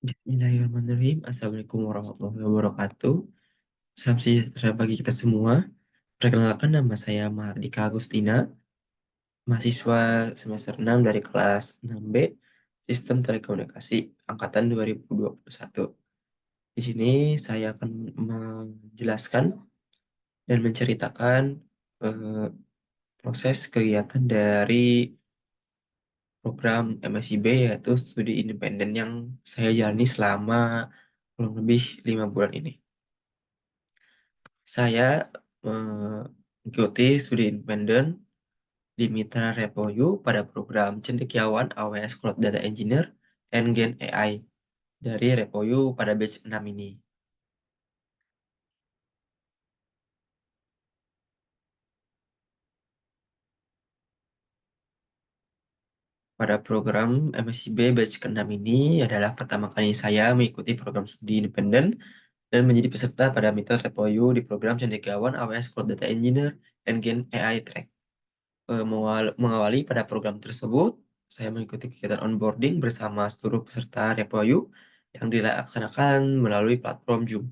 Bismillahirrahmanirrahim. Assalamualaikum warahmatullahi wabarakatuh. Salam sejahtera bagi kita semua. Perkenalkan, nama saya Mahardika Agustina, mahasiswa semester 6 dari kelas 6B Sistem Telekomunikasi Angkatan 2021. Di sini saya akan menjelaskan dan menceritakan eh, proses kegiatan dari program MSIB, yaitu studi independen yang saya jalani selama kurang lebih 5 bulan ini. Saya mengikuti studi independen di Mitra Repoyu pada program Cendekiawan AWS Cloud Data Engineer and Gen AI dari Repoyu pada batch 6 ini. Pada program MSCB batch ke-6 ini adalah pertama kali saya mengikuti program studi independen dan menjadi peserta pada Mitra Repoyu di program Cendekiawan AWS Cloud Data Engineer and Gen AI Track. Mengawali pada program tersebut, saya mengikuti kegiatan onboarding bersama seluruh peserta Repoyu yang dilaksanakan melalui platform Zoom.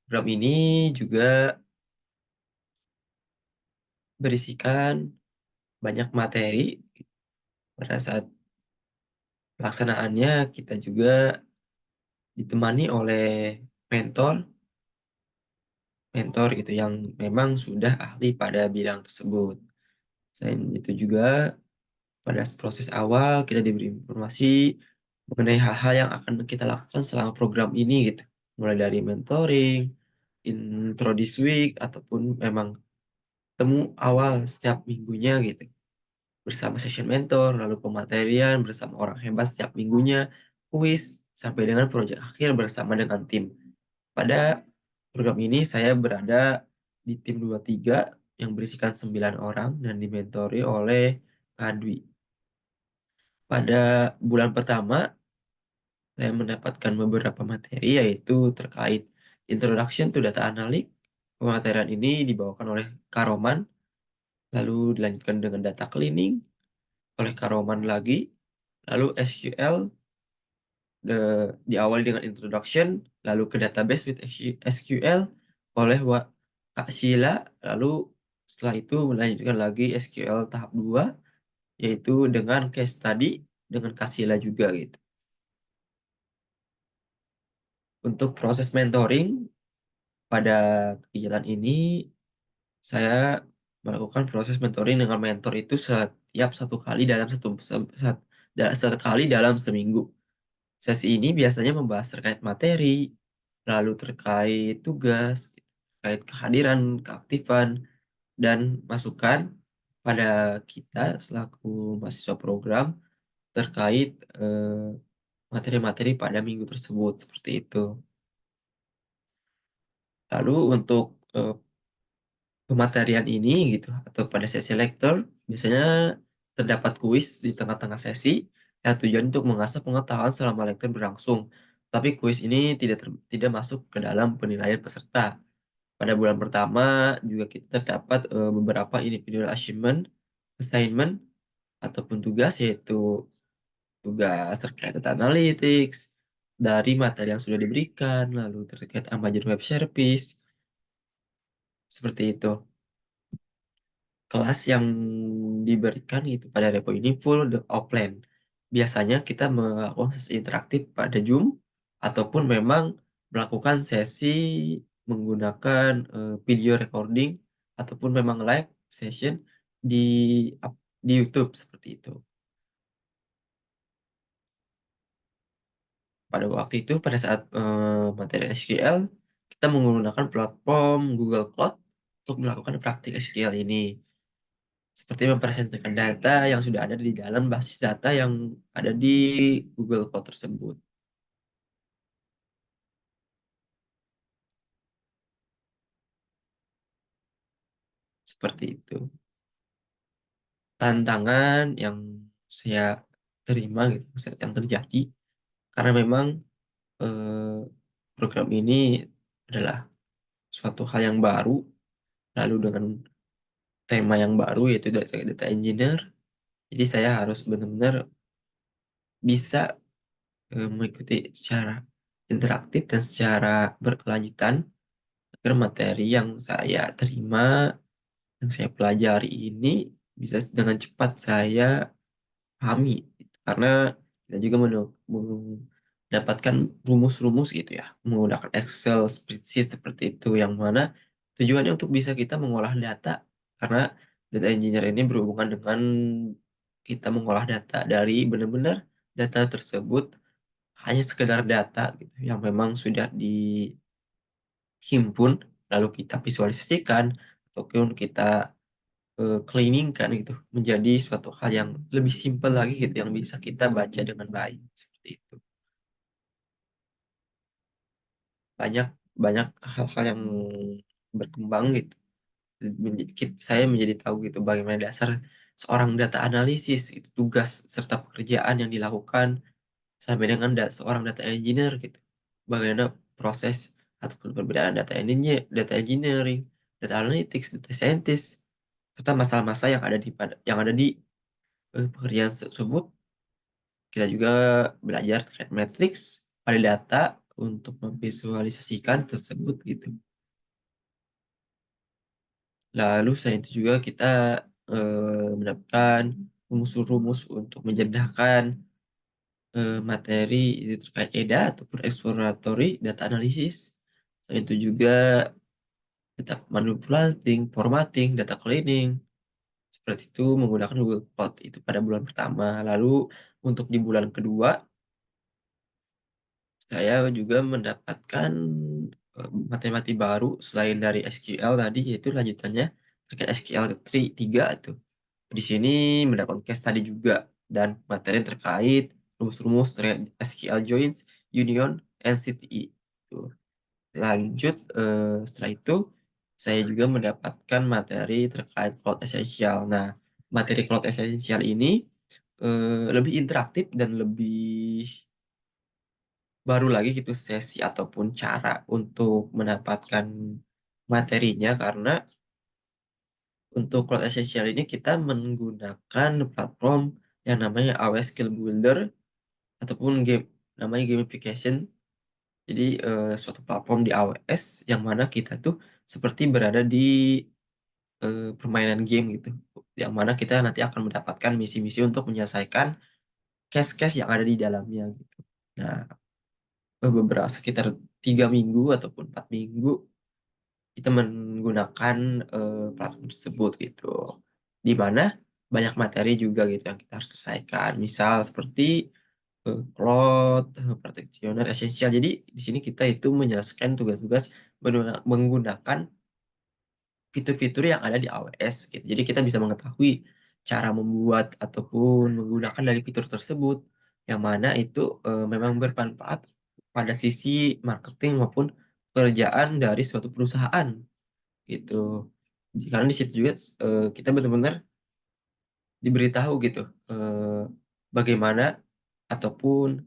Program ini juga berisikan banyak materi. Pada saat pelaksanaannya, kita juga ditemani oleh mentor, mentor gitu yang memang sudah ahli pada bidang tersebut. Selain itu juga pada proses awal kita diberi informasi mengenai hal-hal yang akan kita lakukan selama program ini gitu. Mulai dari mentoring, intro this week, ataupun memang temu awal setiap minggunya gitu. Bersama session mentor, lalu pematerian bersama orang hebat setiap minggunya, kuis, sampai dengan proyek akhir bersama dengan tim. Pada program ini saya berada di tim 23 yang berisikan 9 orang dan dimentori oleh Adwi. Pada bulan pertama, saya mendapatkan beberapa materi yaitu terkait Introduction to Data Analytics. Pematerian ini dibawakan oleh Karoman, lalu dilanjutkan dengan data cleaning oleh Karoman lagi, lalu SQL diawali dengan introduction, lalu ke database with SQL oleh Kak Sheila, lalu setelah itu melanjutkan lagi SQL tahap 2 yaitu dengan case study dengan Kak Sheila juga gitu. Untuk proses mentoring pada kegiatan ini, saya melakukan proses mentoring dengan mentor itu setiap satu kali dalam satu kali dalam seminggu. Sesi ini biasanya membahas terkait materi, lalu terkait tugas, terkait kehadiran, keaktifan, dan masukan pada kita selaku mahasiswa program terkait materi-materi pada minggu tersebut seperti itu. Lalu untuk eh, pematerian ini gitu atau pada sesi lektor biasanya terdapat kuis di tengah-tengah sesi yang tujuan untuk mengasah pengetahuan selama lektor berlangsung. Tapi kuis ini tidak masuk ke dalam penilaian peserta. Pada bulan pertama juga kita terdapat beberapa individual assignment ataupun tugas, yaitu tugas terkait data analytics dari materi yang sudah diberikan, lalu terkait Amazon Web Service seperti itu. Kelas yang diberikan itu pada repo ini full offline. Biasanya kita melakukan sesi interaktif pada Zoom ataupun memang melakukan sesi menggunakan video recording ataupun memang live session di di YouTube seperti itu. Pada waktu itu pada saat materi SQL kita menggunakan platform Google Cloud untuk melakukan praktik SQL ini. Seperti mempresentasikan data yang sudah ada di dalam basis data yang ada di Google Cloud tersebut. Seperti itu. Tantangan yang saya terima gitu, yang terjadi karena memang eh, program ini adalah suatu hal yang baru, lalu dengan tema yang baru yaitu data engineer. Jadi saya harus benar-benar bisa mengikuti secara interaktif dan secara berkelanjutan agar materi yang saya terima, yang saya pelajari ini bisa dengan cepat saya pahami. Karena kita juga mendapatkan rumus-rumus gitu ya, menggunakan Excel, spreadsheet seperti itu, yang mana tujuannya untuk bisa kita mengolah data, karena data engineer ini berhubungan dengan kita mengolah data dari benar-benar data tersebut hanya sekedar data gitu, yang memang sudah dihimpun, lalu kita visualisasikan, ataupun kita claiming kan gitu menjadi suatu hal yang lebih simpel lagi gitu yang bisa kita baca dengan baik seperti itu. Banyak banyak hal-hal yang berkembang gitu. Saya menjadi tahu gitu bagaimana dasar seorang data analisis itu, tugas serta pekerjaan yang dilakukan, sampai dengan seorang data engineer gitu. Bagaimana proses ataupun perbedaan data engineering, data analytics, data scientist, serta masalah-masalah yang ada di pekerjaan tersebut. Kita juga belajar terkait matriks pada data untuk memvisualisasikan tersebut gitu. Lalu selain itu juga kita mendapatkan rumus-rumus untuk menjedahkan materi itu terkait EDA ataupun exploratory data analysis. Selain itu juga data manipulating, formatting, data cleaning, seperti itu menggunakan Google Cloud itu pada bulan pertama. Lalu untuk di bulan kedua saya juga mendapatkan materi baru selain dari SQL tadi, yaitu lanjutannya terkait SQL 3 tuh. Di sini mendapatkan case tadi juga dan materi terkait rumus-rumus terkait SQL joins, union, and CTE. Tuh. Lanjut setelah itu saya juga mendapatkan materi terkait Cloud Essential. Nah, materi Cloud Essential ini lebih interaktif dan lebih baru lagi gitu sesi ataupun cara untuk mendapatkan materinya, karena untuk Cloud Essential ini kita menggunakan platform yang namanya AWS Skill Builder ataupun game namanya gamification. Jadi suatu platform di AWS yang mana kita tuh seperti berada di permainan game gitu. Yang mana kita nanti akan mendapatkan misi-misi untuk menyelesaikan case-case yang ada di dalamnya gitu. Nah, beberapa sekitar 3 minggu ataupun 4 minggu kita menggunakan platform tersebut gitu, di mana banyak materi juga gitu yang kita harus selesaikan, misal seperti Cloud Practitioner Essential. Jadi di sini kita itu menyelesaikan tugas-tugas menggunakan fitur-fitur yang ada di AWS gitu. Jadi kita bisa mengetahui cara membuat ataupun menggunakan dari fitur tersebut, yang mana itu memang bermanfaat pada sisi marketing maupun pekerjaan dari suatu perusahaan gitu. Karena di situ juga kita benar-benar diberitahu gitu bagaimana ataupun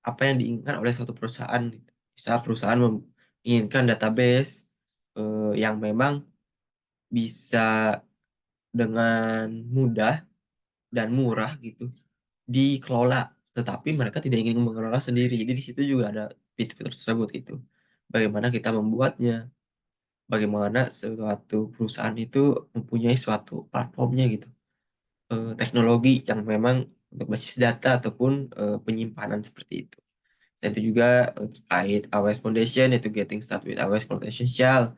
apa yang diinginkan oleh suatu perusahaan gitu. Misal perusahaan menginginkan database yang memang bisa dengan mudah dan murah gitu dikelola, tetapi mereka tidak ingin mengelola sendiri. Jadi di situ juga ada fitur-fitur tersebut gitu. Bagaimana kita membuatnya, bagaimana suatu perusahaan itu mempunyai suatu platformnya gitu. Teknologi yang memang untuk basis data ataupun penyimpanan seperti itu. Selain itu juga terkait AWS Foundation, yaitu Getting Started with AWS Cloud Essential,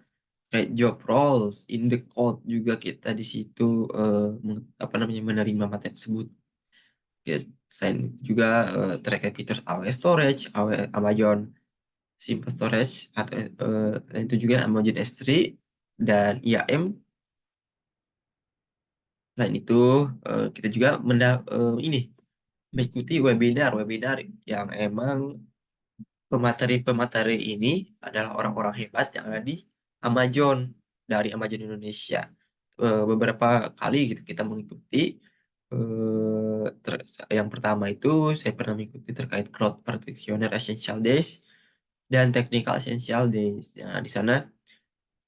kayak job roles in the code juga kita di situ apa namanya menerima materi tersebut. Selain itu juga terkait fitur AWS Storage, Amazon Simple Storage, atau selain itu juga Amazon S3 dan IAM. Selain itu kita juga ini mengikuti webinar yang emang pemateri-pemateri ini adalah orang-orang hebat yang ada di Amazon, dari Amazon Indonesia. Beberapa kali gitu kita mengikuti. Yang pertama itu saya pernah mengikuti terkait Cloud Practitioner Essential Days dan Technical Essential Days. Nah, di sana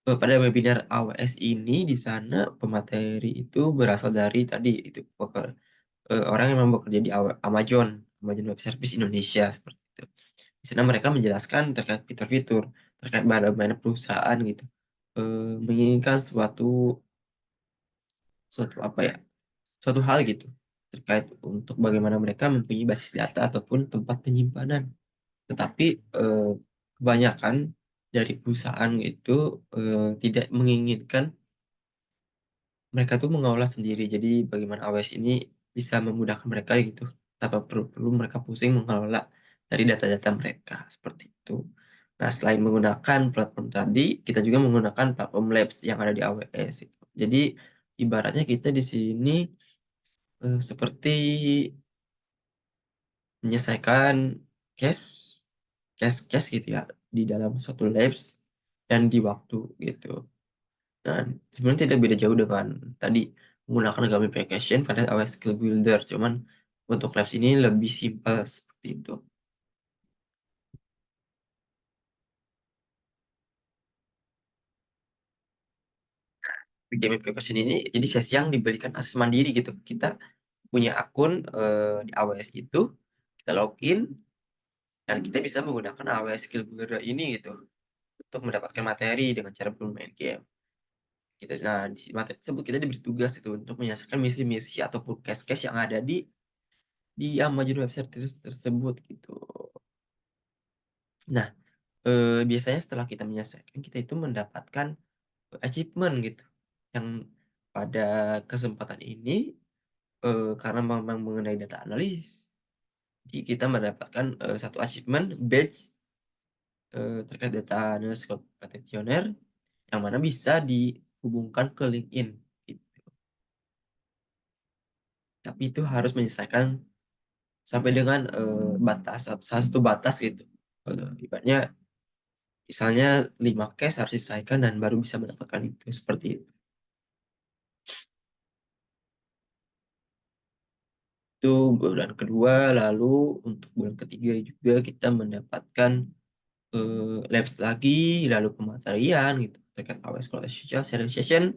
pada webinar AWS ini, di sana pemateri itu berasal dari tadi itu orang yang memang bekerja di Amazon Amazon Web Service Indonesia seperti itu. Di sana mereka menjelaskan terkait fitur-fitur, terkait bagaimana perusahaan gitu menginginkan suatu apa ya, suatu hal gitu terkait untuk bagaimana mereka mempunyai basis data ataupun tempat penyimpanan. Tetapi kebanyakan dari perusahaan itu tidak menginginkan mereka tuh mengolah sendiri. Jadi bagaimana AWS ini bisa memudahkan mereka gitu, tanpa perlu mereka pusing mengelola dari data-data mereka, seperti itu. Nah, selain menggunakan platform tadi, kita juga menggunakan platform Labs yang ada di AWS itu. Jadi ibaratnya kita di sini seperti menyelesaikan case case gitu ya di dalam suatu labs dan di waktu gitu. Dan sebenarnya tidak beda jauh dengan tadi menggunakan gamification pada AWS Skill Builder, cuman untuk labs ini lebih simpel seperti itu. Di gamification ini jadi sesi yang diberikan akses mandiri gitu. Kita punya akun di AWS itu, kita login dan kita bisa menggunakan AWS Skill Builder ini gitu untuk mendapatkan materi dengan cara bermain game. Nah, di materi tersebut kita diberi tugas itu untuk menyelesaikan misi-misi ataupun case-case yang ada di Amazon Web Services tersebut gitu. Nah, biasanya setelah kita menyelesaikan, kita itu mendapatkan achievement gitu. Yang pada kesempatan ini, karena memang mengenai data analis, jadi kita mendapatkan satu achievement badge terkait data analis practitioner yang mana bisa dihubungkan ke LinkedIn gitu. Tapi itu harus menyelesaikan sampai dengan batas salah satu batas gitu. Ibaratnya misalnya 5 case harus diselesaikan dan baru bisa mendapatkan itu seperti itu. Itu bulan kedua, lalu untuk bulan ketiga juga kita mendapatkan labs lagi, lalu pematerian gitu terkait AWS College Social Sharing Session.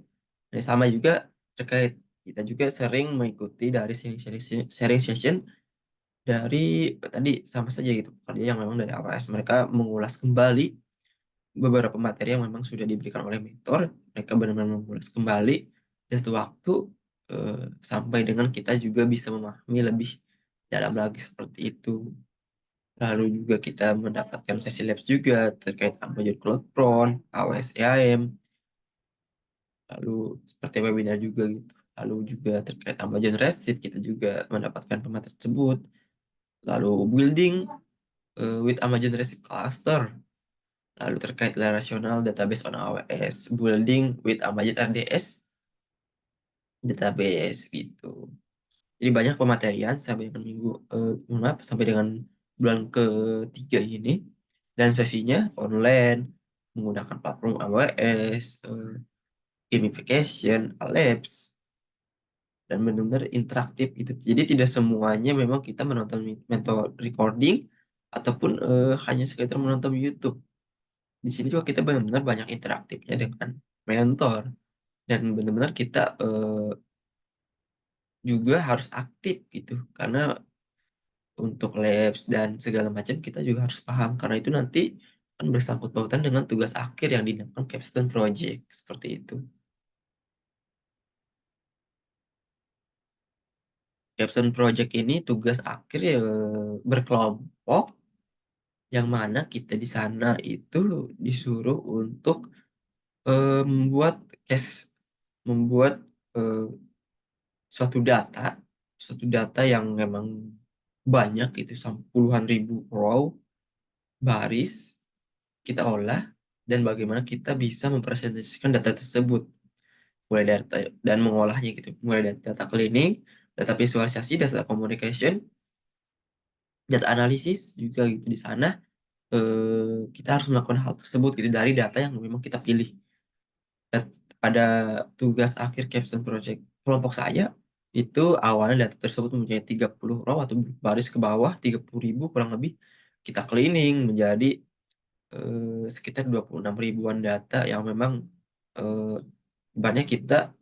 Dan sama juga terkait kita juga sering mengikuti dari sharing session dari tadi sama saja gitu pekerja yang memang dari AWS mereka mengulas kembali beberapa materi yang memang sudah diberikan oleh mentor, mereka benar-benar mengulas kembali dan sewaktu sampai dengan kita juga bisa memahami lebih dalam lagi seperti itu. Lalu juga kita mendapatkan sesi labs juga terkait Amazon Cloud Front, AWS EAM, lalu seperti webinar juga gitu. Lalu juga terkait Amazon Redshift kita juga mendapatkan pemateri tersebut. Lalu building with Amazon Redshift Cluster. Lalu terkait relational database on AWS, building with Amazon RDS database gitu. Jadi banyak pematerian sampai dengan maaf, sampai dengan bulan ketiga ini dan sesinya online menggunakan platform AWS, gamification, labs dan benar-benar interaktif gitu. Jadi tidak semuanya memang kita menonton mentor recording ataupun hanya sekedar menonton YouTube. Di sini juga kita benar-benar banyak interaktifnya dengan mentor dan benar-benar kita juga harus aktif gitu karena untuk labs dan segala macam kita juga harus paham karena itu nanti kan bersangkut pautan dengan tugas akhir yang dinamakan capstone project seperti itu. Capstone project ini tugas akhir ya berkelompok yang mana kita di sana itu disuruh untuk membuat case, membuat eh, suatu data yang memang banyak itu sampai puluhan ribu row baris kita olah dan bagaimana kita bisa mempresentasikan data tersebut mulai dari dan mengolahnya gitu mulai dari data cleaning, data visualisasi, data communication, data analisis juga gitu di sana kita harus melakukan hal tersebut gitu dari data yang memang kita pilih. Dan pada tugas akhir capstone project kelompok saya itu awalnya data tersebut mempunyai 30 row atau baris ke bawah 30.000 kurang lebih kita cleaning menjadi sekitar 26 ribuan data yang memang eh, banyak kita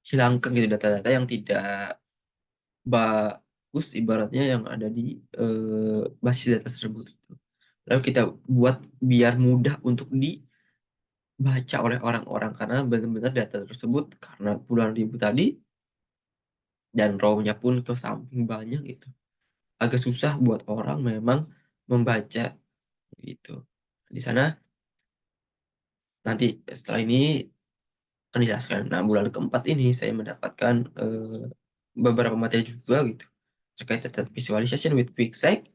hilangkan gitu data-data yang tidak fokus ibaratnya yang ada di, basis data tersebut gitu. Lalu kita buat biar mudah untuk dibaca oleh orang-orang karena benar-benar data tersebut karena puluhan ribu tadi dan raw-nya pun ke samping banyak gitu, agak susah buat orang memang membaca gitu. Di sana nanti setelah ini akan dijelaskan. Nah, bulan keempat ini saya mendapatkan, beberapa materi juga gitu terkait data visualization with QuickSight,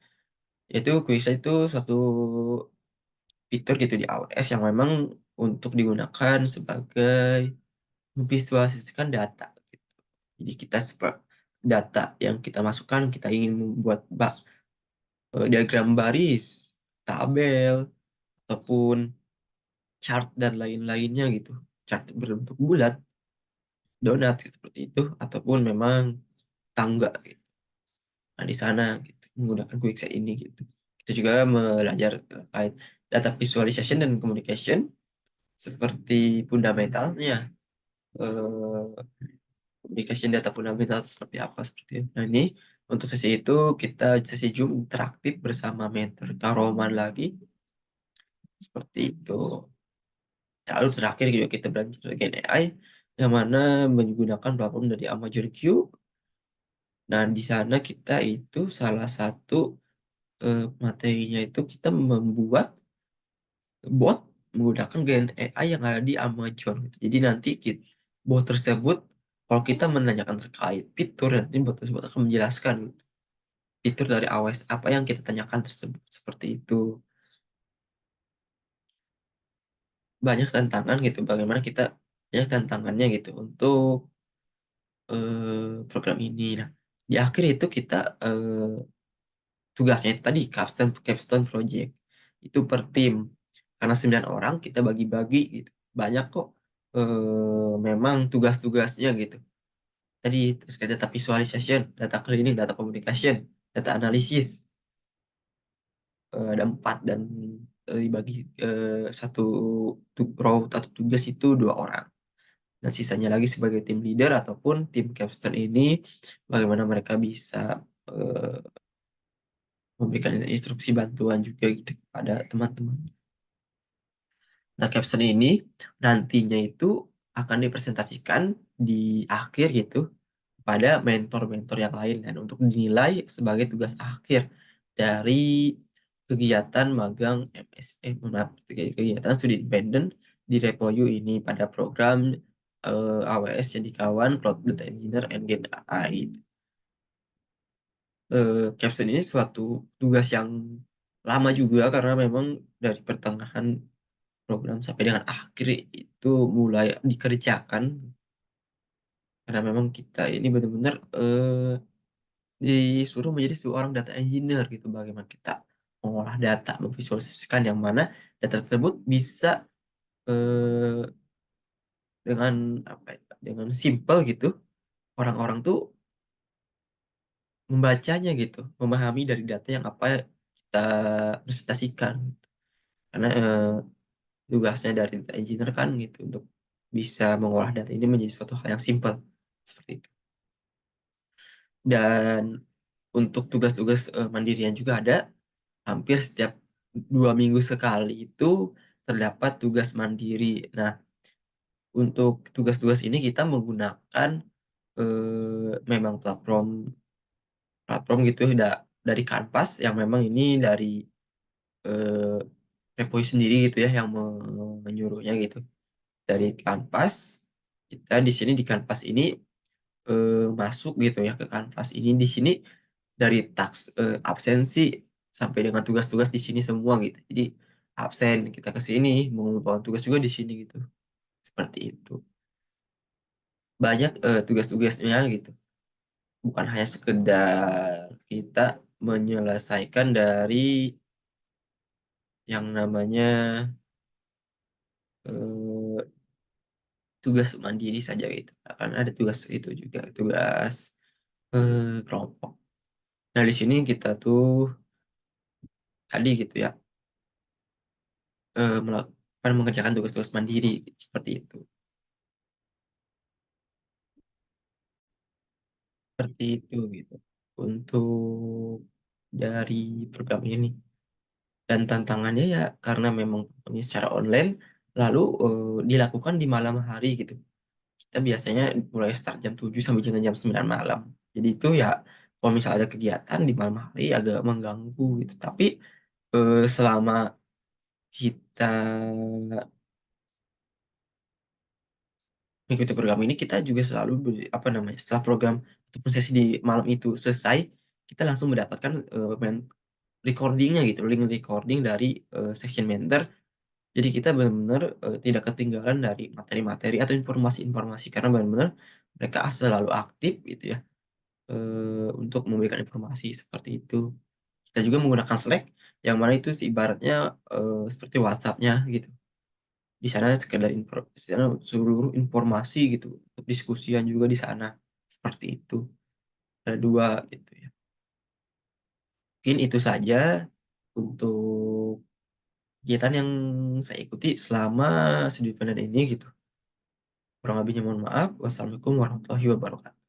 yaitu QuickSight itu suatu fitur gitu di iOS yang memang untuk digunakan sebagai memvisualisasikan data gitu. Jadi kita data yang kita masukkan, kita ingin membuat diagram baris, tabel, ataupun chart dan lain-lainnya gitu. Chart berbentuk bulat, donat seperti itu, ataupun memang tangga gitu. Nah, di sana gitu, menggunakan QuickSight ini gitu. Kita juga belajar terkait data visualization dan communication seperti fundamentalnya, eh, communication data fundamental itu seperti apa seperti itu. Nah, ini untuk sesi itu kita sesi Zoom interaktif bersama mentor Karoman lagi seperti itu. Lalu terakhir juga kita belajar Gen AI yang mana menggunakan platform dari Amazon Q. Nah, di sana kita itu salah satu, materinya itu kita membuat bot menggunakan Gen AI yang ada di Amazon gitu. Jadi nanti bot tersebut kalau kita menanyakan terkait fitur, nanti bot tersebut akan menjelaskan gitu, fitur dari iOS apa yang kita tanyakan tersebut seperti itu. Banyak tantangan gitu, bagaimana kita banyak tantangannya gitu untuk, program ini. Nah, di akhir itu kita, tugasnya itu tadi capstone capstone project. Itu per tim. Karena 9 orang kita bagi-bagi gitu. Banyak kok, memang tugas-tugasnya gitu. Tadi terus kayak data visualization, data cleaning, data communication, data analysis, ada 4 dan, dibagi, satu row atau tugas itu 2 orang. Dan sisanya lagi sebagai tim leader ataupun tim capstone ini bagaimana mereka bisa, eee, memberikan instruksi bantuan juga gitu kepada teman-teman. Nah, caption ini nantinya itu akan dipresentasikan di akhir gitu pada mentor-mentor yang lain dan untuk dinilai sebagai tugas akhir dari kegiatan magang maaf, kegiatan studi independen di Repo U ini pada program, AWS Kawan Cloud Data Engineer and Gen AI. Capstone ini suatu tugas yang lama juga karena memang dari pertengahan program sampai dengan akhir itu mulai dikerjakan, karena memang kita ini benar-benar, disuruh menjadi seorang data engineer gitu, bagaimana kita mengolah data, memvisualisasikan yang mana data tersebut bisa, eee, dengan apa ya, dengan simpel gitu, orang-orang tuh membacanya gitu, memahami dari data yang apa kita presentasikan. Karena, tugasnya dari data engineer kan gitu untuk bisa mengolah data ini menjadi suatu hal yang simpel, seperti itu. Dan untuk tugas-tugas, mandirian juga ada, hampir setiap 2 minggu sekali itu terdapat tugas mandiri. Nah, untuk tugas-tugas ini kita menggunakan, memang platform platform gitu dari Kanvas yang memang ini dari, eee, Repoi sendiri gitu ya yang menyuruhnya gitu. Dari Kanvas, kita di sini di Kanvas ini, masuk gitu ya ke Kanvas ini, di sini dari absensi sampai dengan tugas-tugas di sini semua gitu. Jadi absen kita ke sini, mengumpulkan tugas juga di sini gitu, seperti itu. Banyak, tugas-tugasnya gitu, bukan hanya sekedar kita menyelesaikan dari yang namanya, eee, tugas mandiri saja gitu, akan ada tugas itu juga, tugas, kelompok. Nah, di sini kita tuh tadi gitu ya, mengerjakan tugas-tugas mandiri, seperti itu. Seperti itu, gitu. untuk dari program ini. Dan tantangannya ya karena memang programnya secara online, lalu, dilakukan di malam hari gitu. Kita biasanya mulai start jam 7 sampai dengan jam 9 malam. Jadi itu ya kalau misalnya ada kegiatan di malam hari agak mengganggu gitu. Tapi, selama kita mengikuti program ini, kita juga selalu apa namanya, setelah program ataupun sesi di malam itu selesai, kita langsung mendapatkan, recording-nya gitu, link recording dari, session mentor. Jadi kita benar-benar, tidak ketinggalan dari materi-materi atau informasi-informasi karena benar-benar mereka selalu aktif gitu ya, untuk memberikan informasi seperti itu. Kita juga menggunakan Slack yang mana itu ibaratnya, seperti WhatsApp-nya gitu. Di sana seluruh informasi gitu, diskusian juga di sana, seperti itu. Ada 2 gitu ya. Mungkin itu saja untuk kegiatan yang saya ikuti selama studi online ini gitu. Kurang lebihnya mohon maaf. Wassalamualaikum warahmatullahi wabarakatuh.